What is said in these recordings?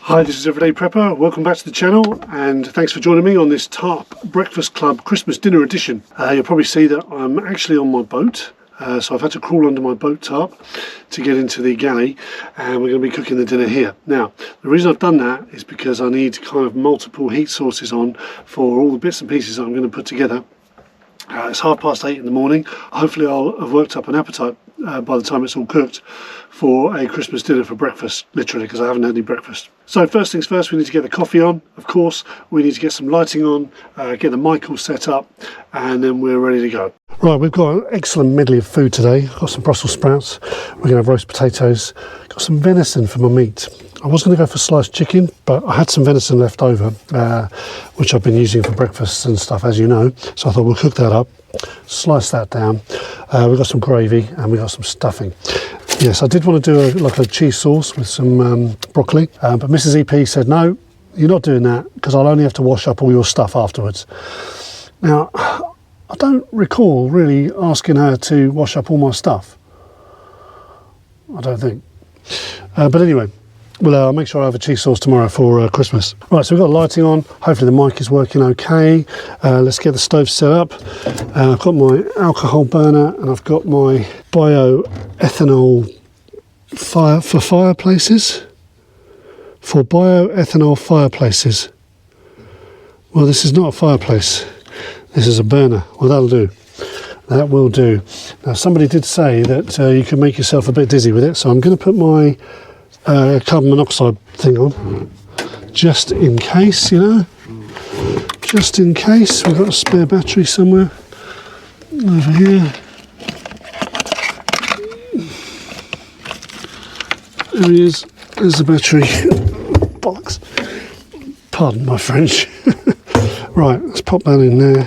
Hi, this is Everyday Prepper. Welcome back to the channel and thanks for joining me on this Tarp Breakfast Club Christmas dinner edition. You'll probably see that I'm actually on my boat. So I've had to crawl under my boat tarp to get into the galley, and we're going to be cooking the dinner here. Now, the reason I've done that is because I need kind of multiple heat sources on for all the bits and pieces I'm going to put together. It's 8:30 in the morning. Hopefully I'll have worked up an appetite by the time it's all cooked for a Christmas dinner for breakfast, literally, because I haven't had any breakfast. So first things first, we need to get the coffee on, of course. We need to get some lighting on, get the mic all set up, and then we're ready to go. Right, we've got an excellent medley of food today. Got some Brussels sprouts, we're going to have roast potatoes, got some venison for my meat. I was going to go for sliced chicken, but I had some venison left over, which I've been using for breakfast and stuff, as you know. So I thought we'll cook that up, slice that down. We've got some gravy and we've got some stuffing. Yes, I did want to do a cheese sauce with some broccoli, but Mrs. EP said, no, you're not doing that because I'll only have to wash up all your stuff afterwards. Now, I don't recall really asking her to wash up all my stuff. I don't think. But anyway, I'll make sure I have a cheese sauce tomorrow for Christmas. Right, so we've got lighting on. Hopefully the mic is working okay. Let's get the stove set up. I've got my alcohol burner and I've got my bioethanol for fireplaces. For bioethanol fireplaces. Well, this is not a fireplace. This is a burner. Well, that'll do. That will do. Now, somebody did say that you can make yourself a bit dizzy with it, so I'm going to put my carbon monoxide thing on, just in case, you know. Just in case. We've got a spare battery somewhere over here. There he is. There's the battery. Bollocks. Pardon my French. Right, let's pop that in there.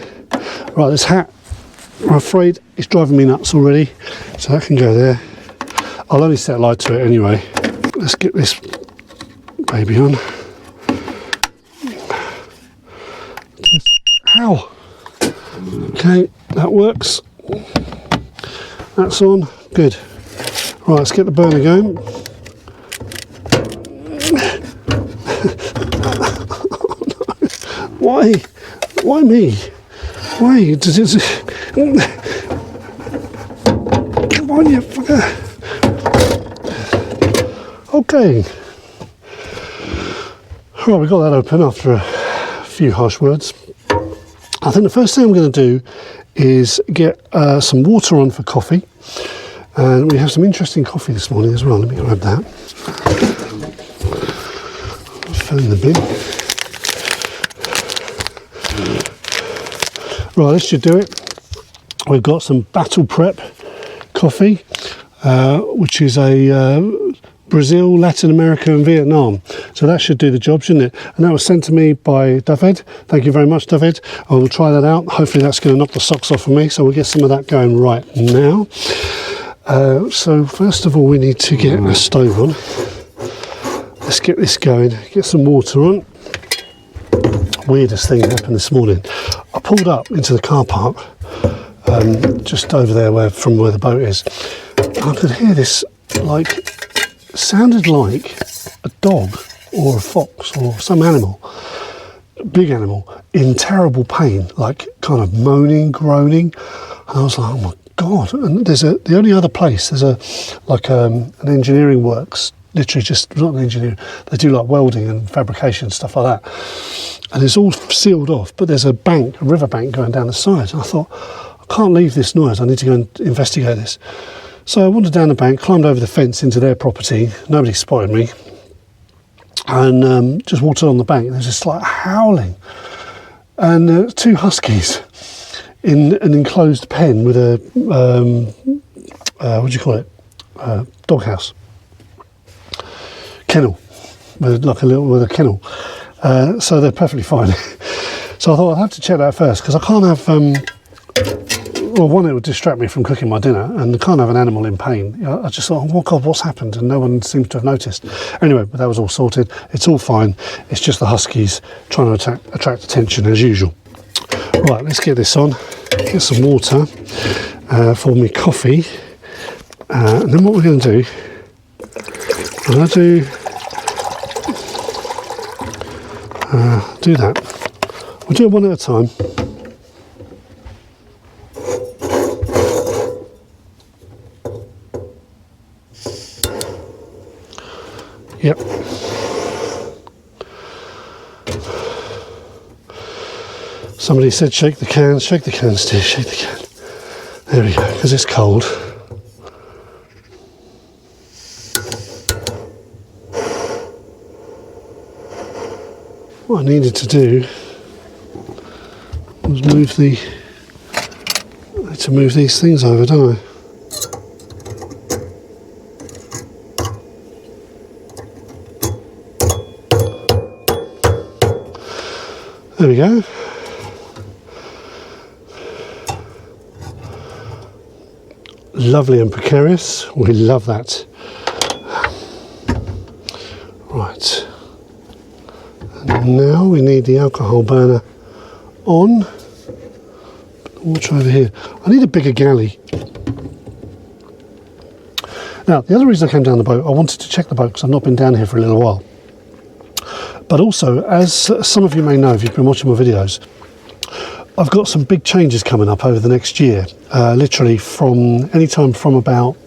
Right, this hat, I'm afraid it's driving me nuts already, so that can go there. I'll only set light to it anyway. Let's get this baby on. Ow! Okay, that works. That's on. Good. Right, let's get the burner going. Oh, no. Why? Why me? Why? Come on, you fucker. Okay. Right, we got that open after a few harsh words. I think the first thing I'm going to do is get some water on for coffee. And we have some interesting coffee this morning as well. Let me grab that. Fill in the bin. Right, this should do it. We've got some Battle Prep coffee, which is a Brazil, Latin America and Vietnam. So that should do the job, shouldn't it? And that was sent to me by David. Thank you very much, David. I will try that out. Hopefully that's going to knock the socks off of me. So we'll get some of that going right now. So first of all, we need to get a stove on. Let's get this going. Get some water on. Weirdest thing happened this morning. I pulled up into the car park, just over there from where the boat is. I could hear this, sounded like a dog or a fox or some animal, a big animal, in terrible pain, kind of moaning, groaning. And I was like, oh my God. And the only other place, there's an engineering works, literally just, not an engineer, they do welding and fabrication, stuff like that. And it's all sealed off, but there's a river bank going down the side. And I thought, I can't leave this noise, I need to go and investigate this. So I wandered down the bank, climbed over the fence into their property, nobody spotted me, and just walked on the bank. There's just howling. And two huskies in an enclosed pen with a, what do you call it, doghouse. Kennel, with a kennel. So they're perfectly fine. So I thought I'd have to check that first, because I can't have, well, one, it would distract me from cooking my dinner, and I can't have an animal in pain. I just thought, oh God, what's happened? And no one seems to have noticed. Anyway, but that was all sorted. It's all fine. It's just the huskies trying to attract attention as usual. Right, let's get this on. Get some water for me coffee. And then what we're going to do, I'm going to do do that. We'll do it one at a time. Yep. Somebody said shake the can, Steve, shake the can. There we go, because it's cold. What I needed to do was move these things over, don't I? There we go. Lovely and precarious. We love that. Right. And now we need the alcohol burner on. Water over here. I need a bigger galley. Now, the other reason I came down the boat, I wanted to check the boat because I've not been down here for a little while. But also, as some of you may know if you've been watching my videos, I've got some big changes coming up over the next year. Literally from any time from about,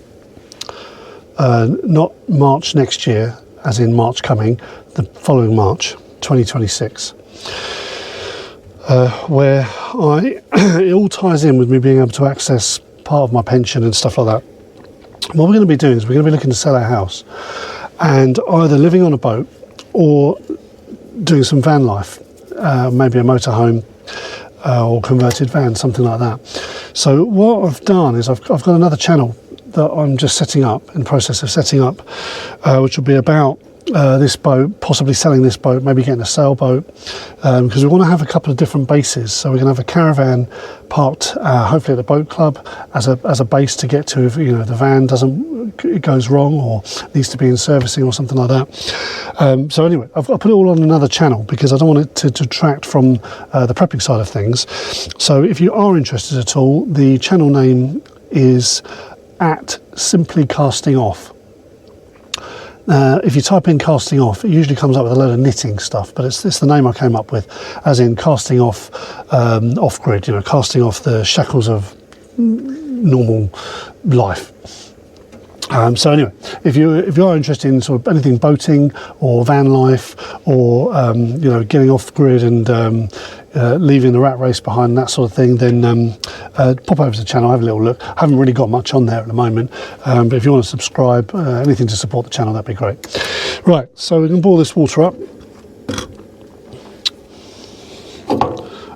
not March next year, as in March coming, the following March, 2026. Where it all ties in with me being able to access part of my pension and stuff like that. What we're going to be doing is we're going to be looking to sell our house and either living on a boat or doing some van life, maybe a motorhome or converted van, something like that. So what I've done is I've got another channel that I'm just setting up, in the process of setting up, which will be about this boat, possibly selling this boat, maybe getting a sailboat, because we want to have a couple of different bases. So we're going to have a caravan parked, hopefully at the boat club, as a base to get to if the van it goes wrong or needs to be in servicing or something like that. So anyway, I've put it all on another channel because I don't want it to detract from the prepping side of things. So if you are interested at all, the channel name is at Simply Casting Off. If you type in casting off, it usually comes up with a load of knitting stuff, but it's the name I came up with, as in casting off off-grid, casting off the shackles of normal life. So anyway, if you are interested in sort of anything boating or van life or getting off grid and leaving the rat race behind, that sort of thing, then pop over to the channel, have a little look. I haven't really got much on there at the moment, but if you want to subscribe, anything to support the channel, that'd be great. Right, so we can boil this water up.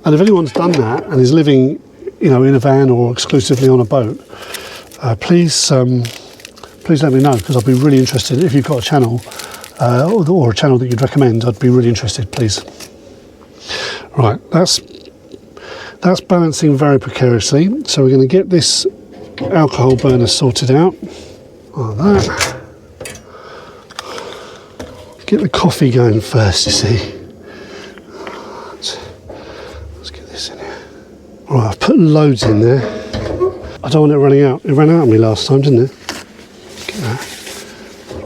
And if anyone's done that and is living in a van or exclusively on a boat, please let me know, because I'd be really interested. If you've got a channel or a channel that you'd recommend, I'd be really interested, please. Right, that's balancing very precariously. So we're going to get this alcohol burner sorted out. Like that. Get the coffee going first, you see. Let's get this in here. Right, I've put loads in there. I don't want it running out. It ran out on me last time, didn't it? Get that.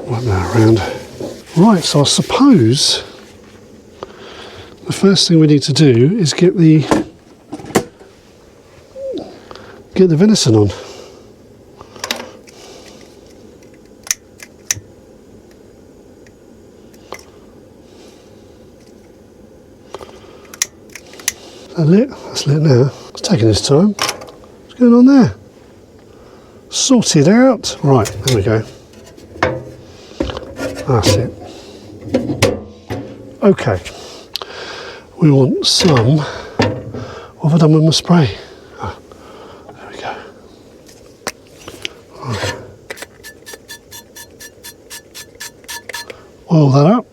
Wipe that around. Right, so I suppose the first thing we need to do is get the venison on. Is that lit? That's lit now. It's taking its time. What's going on there? Sorted out. Right, there we go. That's it. Okay. We want some. What have I done with my spray? Oh, there we go. Right. Oil that up.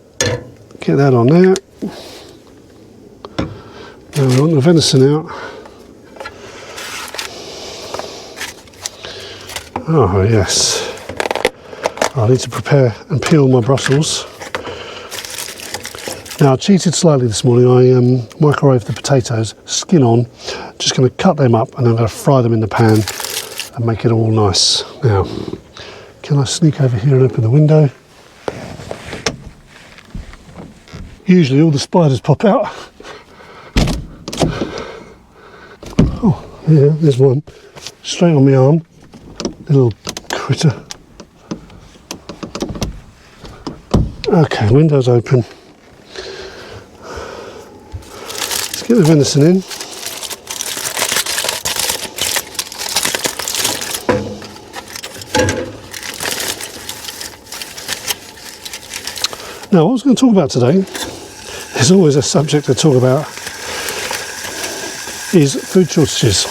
Get that on there. Now we want the venison out. Oh yes. I need to prepare and peel my Brussels. Now I cheated slightly this morning. I microwaved the potatoes, skin on. Just going to cut them up and I'm going to fry them in the pan and make it all nice. Now, can I sneak over here and open the window? usually all the spiders pop out. Oh, yeah, there's one. Straight on my arm. Little critter. Okay, windows open. Let's get the venison in. Now, what I was going to talk about today, there's always a subject to talk about, is food shortages,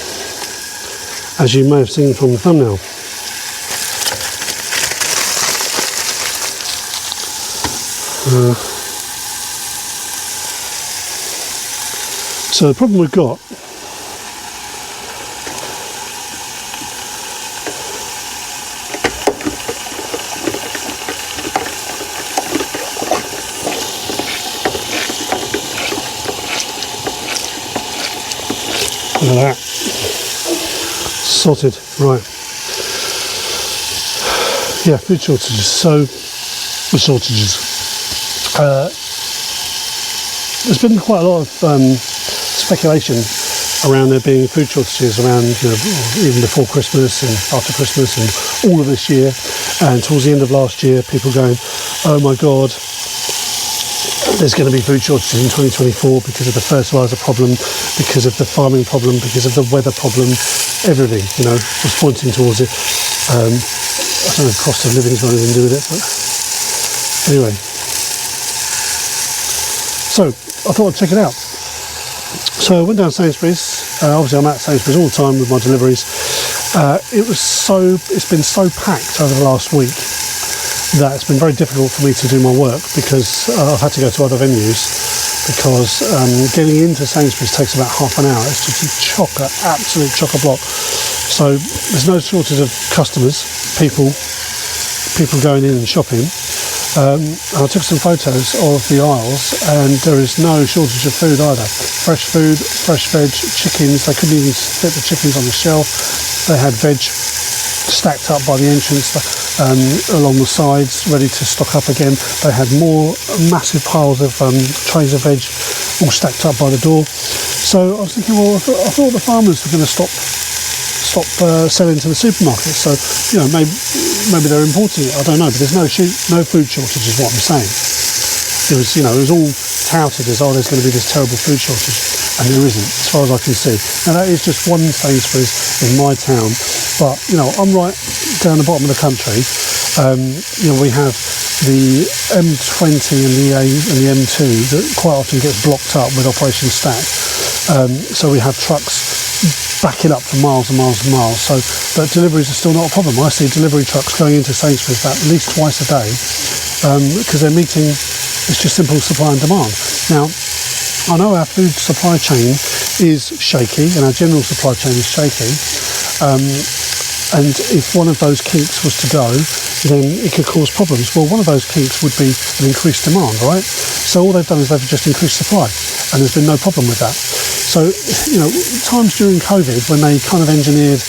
as you may have seen from the thumbnail. So the problem we've got look at that. Sorted. Right. Yeah, food shortages. So, the shortages. There's been quite a lot of speculation around there being food shortages around, you know, even before Christmas and after Christmas and all of this year. And towards the end of last year, people going, oh my God, there's going to be food shortages in 2024 because of the fertiliser problem, because of the farming problem, because of the weather problem, everything, you know, was pointing towards it. I don't know if cost of living has got anything to do with it, but anyway. So, I thought I'd check it out. So I went down Sainsbury's. Obviously I'm at Sainsbury's all the time with my deliveries. It's been so packed over the last week that it's been very difficult for me to do my work because I've had to go to other venues because getting into Sainsbury's takes about half an hour. It's just a chocker, absolute chock-a-block. So there's no shortage of customers, people going in and shopping. I took some photos of the aisles and there is no shortage of food either. Fresh food, fresh veg, chickens. They couldn't even fit the chickens on the shelf. They had veg stacked up by the entrance along the sides, ready to stock up again. They had more massive piles of trays of veg all stacked up by the door. So I was thinking, well, I thought the farmers were going to stop selling to the supermarkets. So, you know, maybe they're importing it. I don't know, but there's no food shortage is what I'm saying. It was, you know, it was all touted as, oh, there's going to be this terrible food shortage, and there isn't, as far as I can see. Now that is just one Sainsbury's in my town, but you know, I'm right down the bottom of the country. You know, we have the M20 and the M2 that quite often gets blocked up with Operation Stack. So we have trucks backing up for miles and miles and miles. So, but deliveries are still not a problem. I see delivery trucks going into Sainsbury's at least twice a day because they're meeting, it's just simple supply and demand. Now, I know our food supply chain is shaky and our general supply chain is shaky. And if one of those kinks was to go, then it could cause problems. Well, one of those kinks would be an increased demand, right? So all they've done is they've just increased supply, and there's been no problem with that. So, you know, times during COVID, when they kind of engineered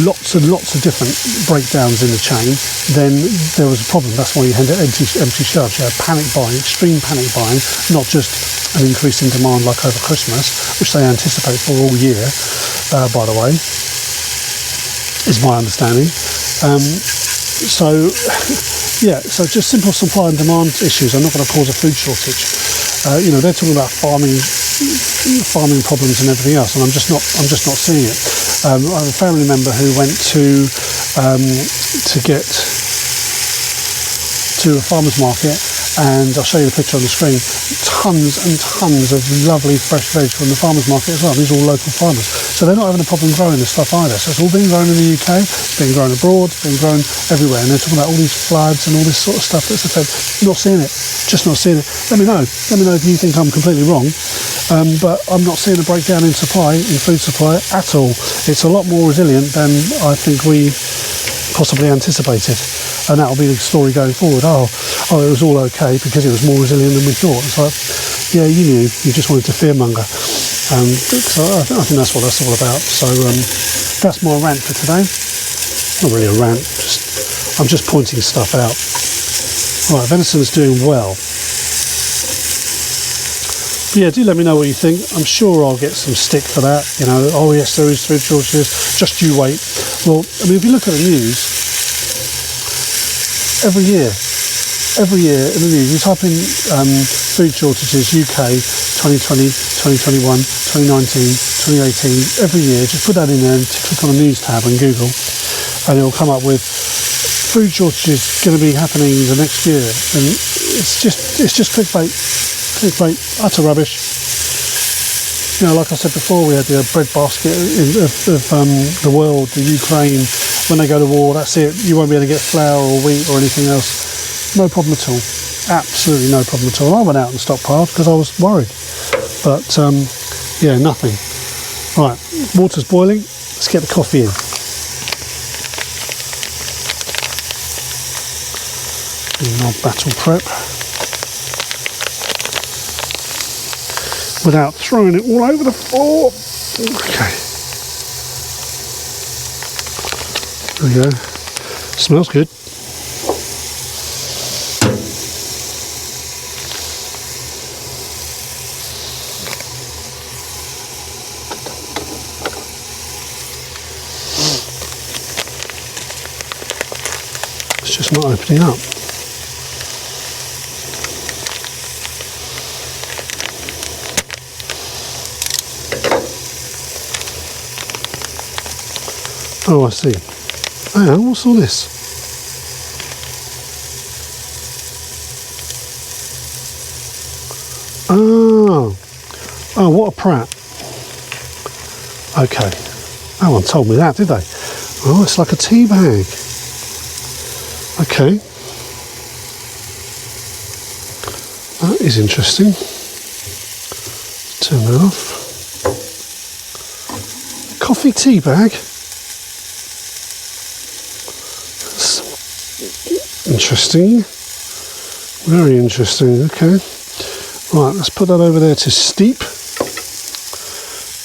lots and lots of different breakdowns in the chain, then there was a problem. That's why you had empty shelves. You had panic buying, extreme panic buying, not just an increase in demand like over Christmas, which they anticipate for all year, by the way, is my understanding. So, yeah, so just simple supply and demand issues are not going to cause a food shortage. You know, they're talking about farming problems and everything else, and I'm just not seeing it. I have a family member who went to get to a farmer's market, and I'll show you the picture on the screen. Tons and tons of lovely fresh veg from the farmer's market as well. These are all local farmers, so they're not having a problem growing this stuff either. So it's all being grown in the UK, it's being grown abroad, it's being grown everywhere, and they're talking about all these floods and all this sort of stuff that's affected. Not seeing it, just not seeing it. Let me know if you think I'm completely wrong. But I'm not seeing a breakdown in food supply at all. It's a lot more resilient than I think we possibly anticipated, and that'll be the story going forward. Oh, it was all okay because it was more resilient than we thought. It's like, yeah, you knew, you just wanted to fearmonger. So I think that's what that's all about. So that's my rant for today. Not really a rant, I'm just pointing stuff out. Right, venison's doing well. But yeah, do let me know what you think. I'm sure I'll get some stick for that. You know, oh yes, there is food shortages. Just you wait. Well, I mean, if you look at the news, every year in the news, you type in food shortages UK 2020, 2021, 2019, 2018, every year, just put that in there and click on the news tab on Google, and it'll come up with food shortages going to be happening the next year. And it's just clickbait, utter rubbish. You know, like I said before, we had the bread basket of the world, the Ukraine. When they go to war, that's it. You won't be able to get flour or wheat or anything else. No problem at all. Absolutely no problem at all. I went out and stockpiled because I was worried. But yeah, nothing. Right, water's boiling. Let's get the coffee in. I'll battle prep without throwing it all over the floor. Okay. There we go. Smells good. It's just not opening up. Oh, I see. Hang on, what's all this? Oh, what a prat. Okay, no one told me that, did they? Oh, it's like a tea bag. Okay. That is interesting. Turn that off. Coffee tea bag. Interesting, very interesting. Okay, right, let's put that over there to steep,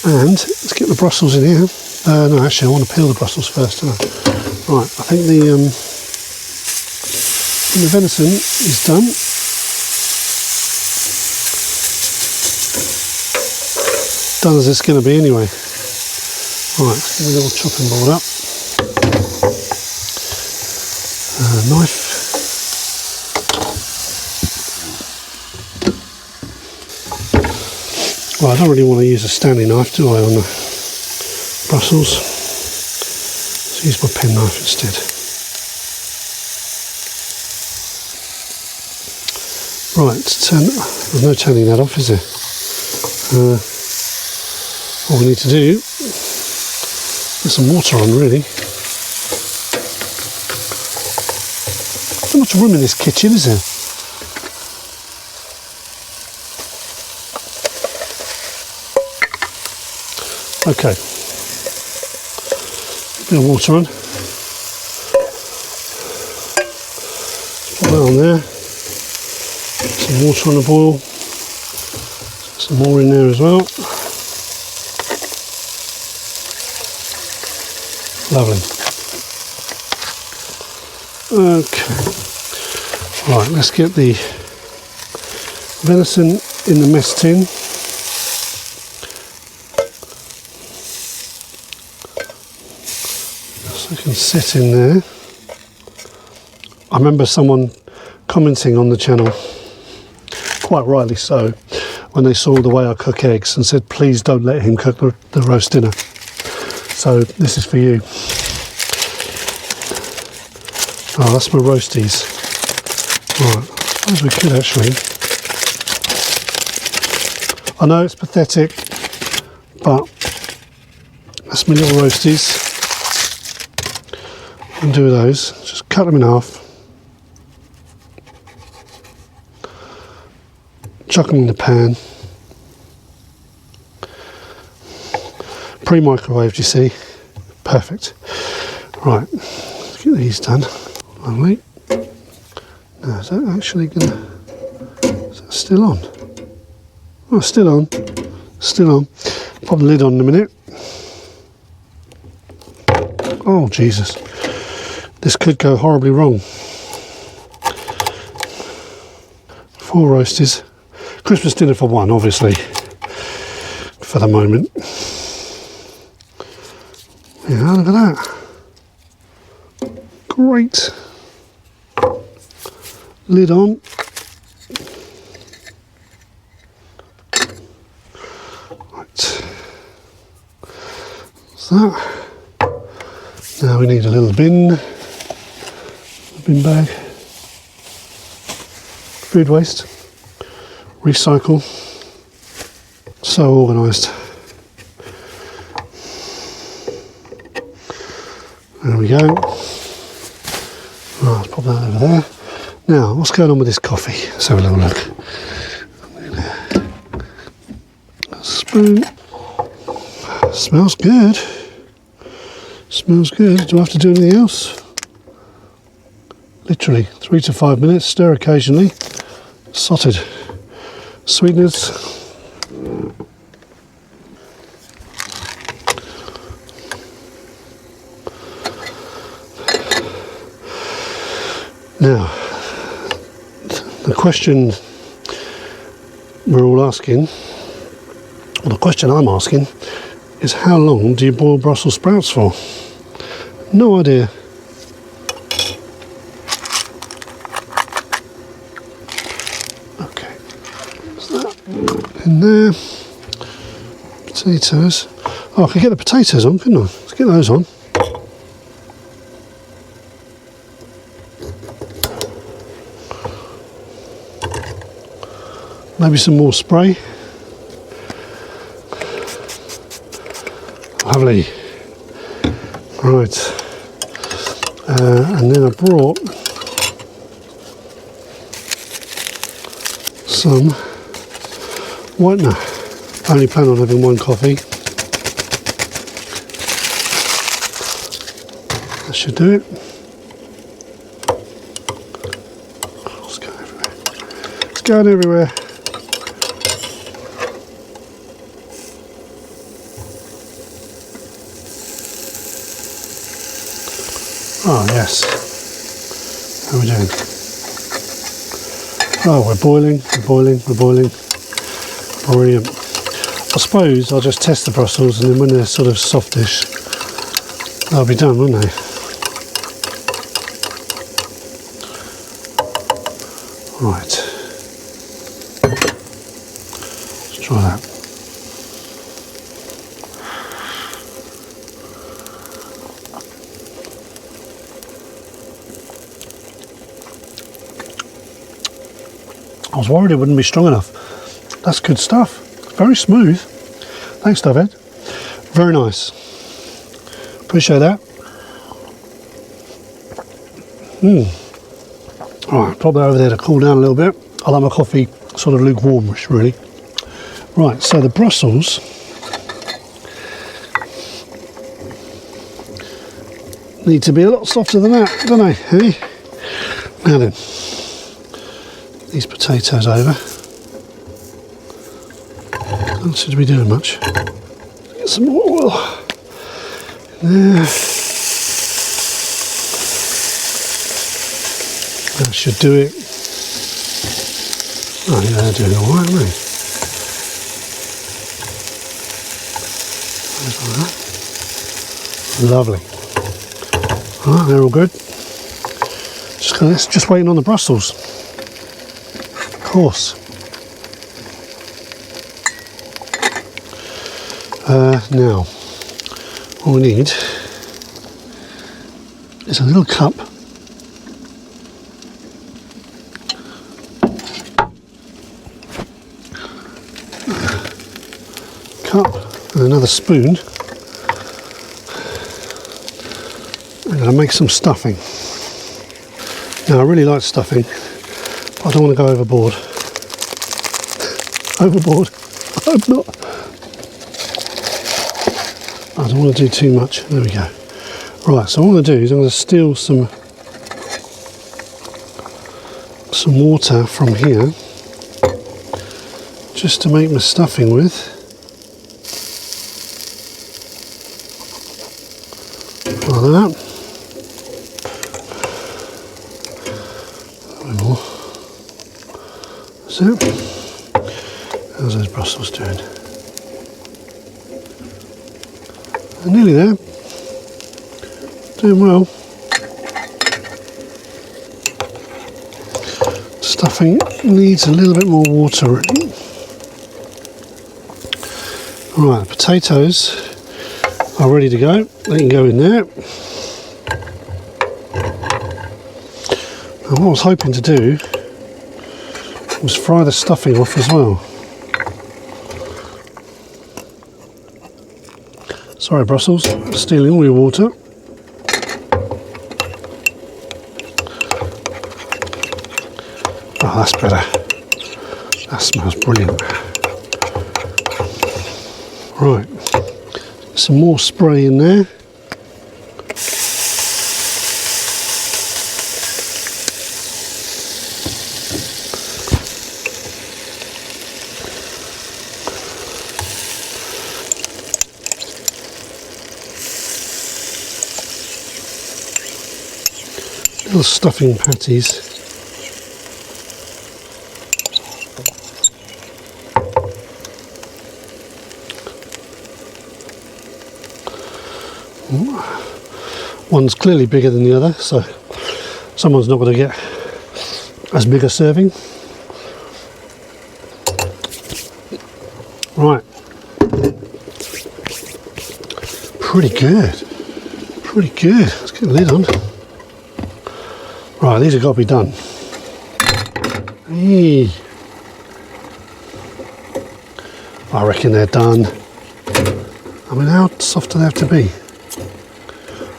and let's get the Brussels in here. No, actually I want to peel the Brussels first, don't I? Right, I think the venison is done. Done as it's going to be anyway. Right, let's get a little chopping board up. Knife. Well, I don't really want to use a Stanley knife, do I, on the Brussels? Let's use my pen knife instead. Right, there's no turning that off, is there? All we need to do is get some water on, really. Not much room in this kitchen, is there? Okay. Bit of water on. Put that on there. Some water on the boil. Some more in there as well. Lovely. Okay. Right, let's get the venison in the mess tin. So it can sit in there. I remember someone commenting on the channel, quite rightly so, when they saw the way I cook eggs and said, please don't let him cook the roast dinner. So this is for you. Oh, that's my roasties. Right, I suppose we could actually. I know it's pathetic, but that's my little roasties. And do those. Just cut them in half. Chuck them in the pan. Pre-microwaved, you see. Perfect. Right, let's get these done. Lovely. Now, is that actually gonna... Is that still on? Oh, still on. Still on. Pop the lid on in a minute. Oh, Jesus. This could go horribly wrong. 4 roasties. Christmas dinner for one, obviously, for the moment. Yeah, look at that. Great. Lid on. Right. What's that? Now we need a little bin bag. Food waste. Recycle. So organised. There we go. Right, let's pop that over there. Now, what's going on with this coffee? Let's have a little look. A spoon. Smells good. Smells good. Do I have to do anything else? Literally 3 to 5 minutes. Stir occasionally. Sorted. Sweeteners. Now, the question we're all asking, or the question I'm asking, is how long do you boil Brussels sprouts for? No idea. Okay, what's that in there? Potatoes. Oh, I could get the potatoes on, couldn't I? Let's get those on. Maybe some more spray. Lovely. Right. And then I brought some whitener. I only plan on having one coffee. That should do it. It's going everywhere. It's going everywhere. Oh yes, how are we doing? Oh, we're boiling. Brilliant. I suppose I'll just test the Brussels and then when they're sort of softish, they'll be done, won't they? Right. Let's try that. I was worried it wouldn't be strong enough. That's good stuff. Very smooth. Thanks, David. Very nice. Appreciate that. Alright, pop that over there to cool down a little bit. I like my coffee sort of lukewarmish, really. Right, so the Brussels need to be a lot softer than that, don't they? Hey? Now then. These potatoes over. Don't seem to be doing much. Get some more oil in there. That should do it. Oh yeah, they're doing all right, aren't they? Like that. Lovely. Alright, they're all good. Just waiting on the Brussels. Course. Now, all we need is a little cup and another spoon. I'm going to make some stuffing. Now, I really like stuffing. I don't want to go overboard. Overboard? I hope not. I don't want to do too much. There we go. Right, so what I'm going to do is I'm going to steal some water from here just to make my stuffing with. Like that. A bit more. That's it. How's those Brussels doing? They're nearly there. Doing well. Stuffing needs a little bit more water really. Right, potatoes are ready to go. They can go in there. And what I was hoping to do was fry the stuffing off as well. Sorry Brussels, stealing all your water. Oh, that's better. That smells brilliant. Right, some more spray in there. Little stuffing patties. One's clearly bigger than the other, so someone's not going to get as big a serving. Right. Pretty good. Pretty good. Let's get the lid on. Right, these have got to be done. Hey. I reckon they're done. I mean, how soft do they have to be?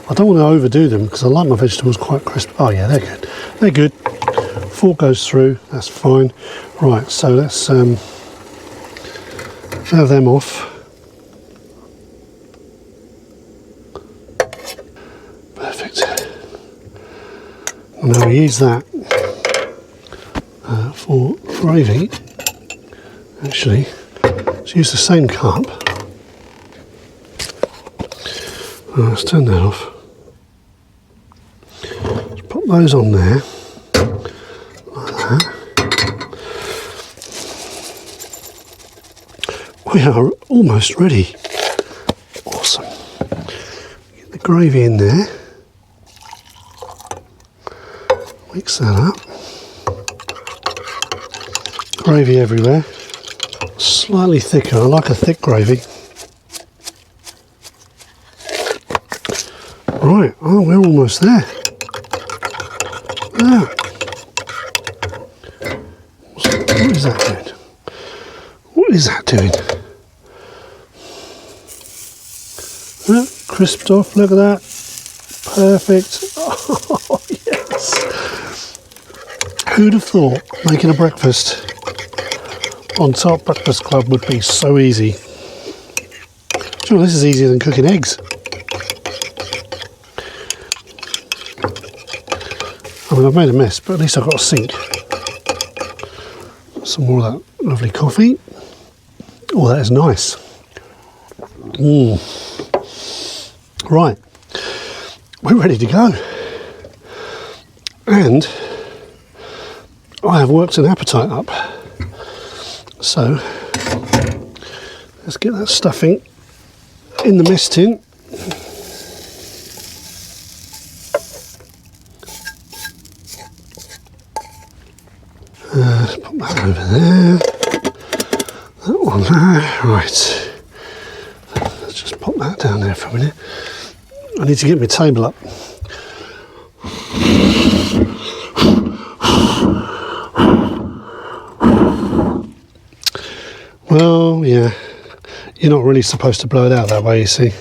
I don't want to overdo them because I like my vegetables quite crisp. Oh yeah, they're good. They're good. Fork goes through, that's fine. Right, so let's have them off. Perfect. And now we use that for gravy. Actually, let's use the same cup. Right, let's turn that off. Let's put those on there, like that. We are almost ready. Awesome. Get the gravy in there. Mix that up. Gravy everywhere. Slightly thicker. I like a thick gravy. Right, oh, we're almost there. Ah. What is that doing? What is that doing? Ah, crisped off, look at that. Perfect. Oh, yes. Who'd have thought making a breakfast on Tarp Breakfast Club would be so easy? Do you know, this is easier than cooking eggs. I mean, I've made a mess, but at least I've got a sink. Some more of that lovely coffee. Oh, that is nice. Right, we're ready to go. And I have worked an appetite up. So, let's get that stuffing in the mess tin. Put that over there. That one there. Right. Let's just pop that down there for a minute. I need to get my table up. Well, yeah. You're not really supposed to blow it out that way, you see.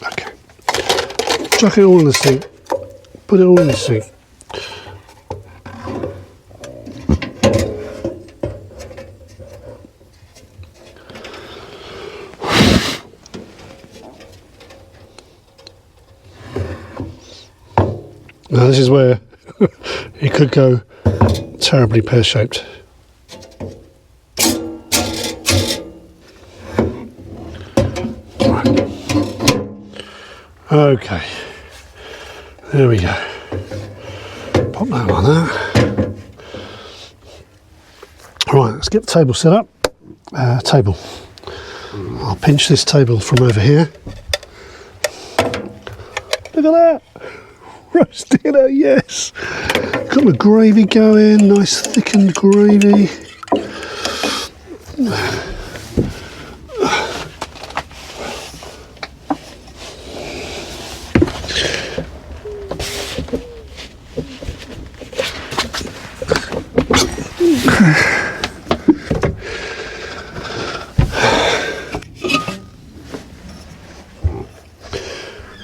Okay. Chuck it all in the sink. Put it all in the sink. Now this is where it could go terribly pear-shaped. Right. Okay. There we go. Pop that on there. Right, let's get the table set up. Table. I'll pinch this table from over here. Look at that! Roast dinner, yes! Got the gravy going, nice thickened gravy.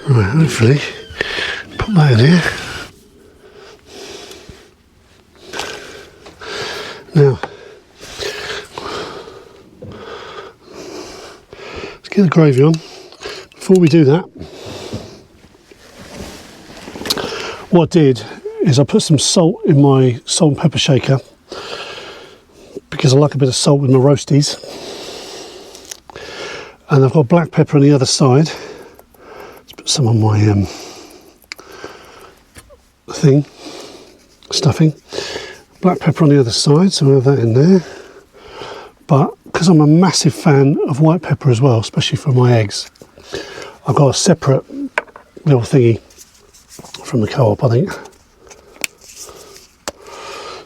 Right, hopefully put that in here. Now, let's get the gravy on. Before we do that, what I did is I put some salt in my salt and pepper shaker because I like a bit of salt with my roasties. And I've got black pepper on the other side. Let's put some on my stuffing. Black pepper on the other side, so we'll have that in there. But because I'm a massive fan of white pepper as well, especially for my eggs, I've got a separate little thingy from the co-op, I think.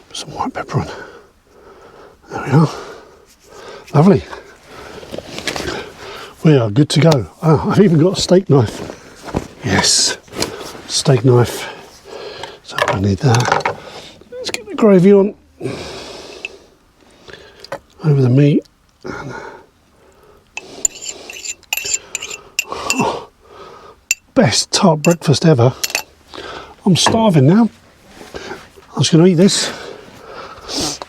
Put some white pepper on. There we are. Lovely. We are good to go. Oh, I've even got a steak knife. Yes, steak knife. So I need that. Let's get the gravy on over the meat. Oh, best Tarp breakfast ever. I'm starving now. I'm just going to eat this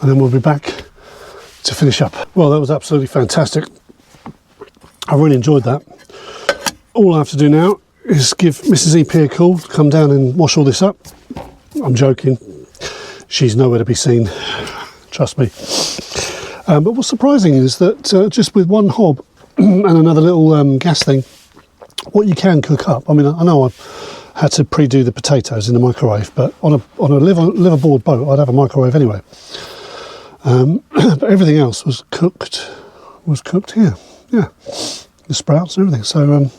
and then we'll be back to finish up. Well, that was absolutely fantastic. I really enjoyed that. All I have to do now is give Mrs. EP a call to come down and wash all this up. I'm joking. She's nowhere to be seen. Trust me. But what's surprising is that just with one hob and another little gas thing, what you can cook up. I mean, I know I've had to pre-do the potatoes in the microwave, but on a liverboard boat, I'd have a microwave anyway. But everything else was cooked here. Yeah, the sprouts and everything. So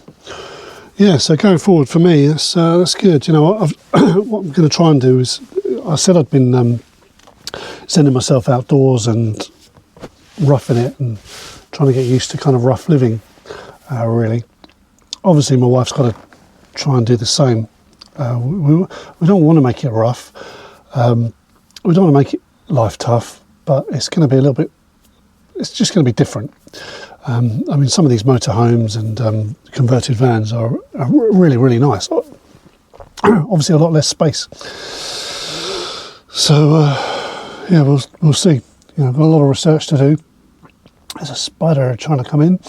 yeah, so going forward for me, that's good. You know, what I'm going to try and do is, I said I'd been sending myself outdoors and roughing it and trying to get used to kind of rough living. Really, obviously, my wife's got to try and do the same. We don't want to make it rough. We don't want to make it life tough, but it's going to be a little bit. It's just going to be different. I mean, some of these motorhomes and converted vans are really, really nice. Obviously, a lot less space. So, yeah, we'll see. You know, I've got a lot of research to do. There's a spider trying to come in.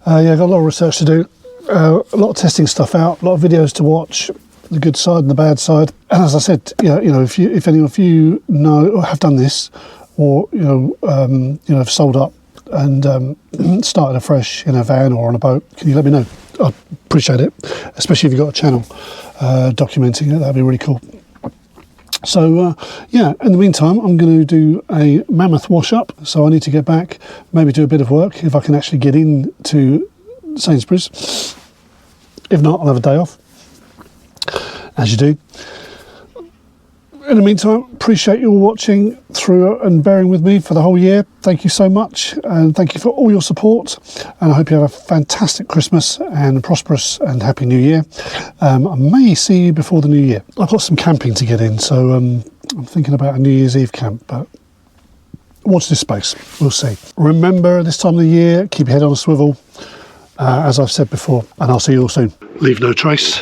Yeah, I've got a lot of research to do. A lot of testing stuff out. A lot of videos to watch. The good side and the bad side. And as I said, you know, if any of you know or have done this, or have sold up and started afresh in a van or on a boat, can you let me know? I'd appreciate it, especially if you've got a channel documenting it. That'd be really cool. So yeah, in the meantime, I'm going to do a mammoth wash up, so I need to get back, maybe do a bit of work if I can actually get into Sainsbury's. If not, I'll have a day off, as you do. In the meantime, appreciate you all watching through and bearing with me for the whole year. Thank you so much, and thank you for all your support, and I hope you have a fantastic Christmas and a prosperous and happy New Year. I may see you before the New Year. I've got some camping to get in, so I'm thinking about a New Year's Eve camp, but watch this space, we'll see. Remember, this time of the year, keep your head on a swivel, as I've said before, and I'll see you all soon. Leave no trace.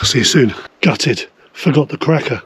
See you soon. Gutted. Forgot the cracker.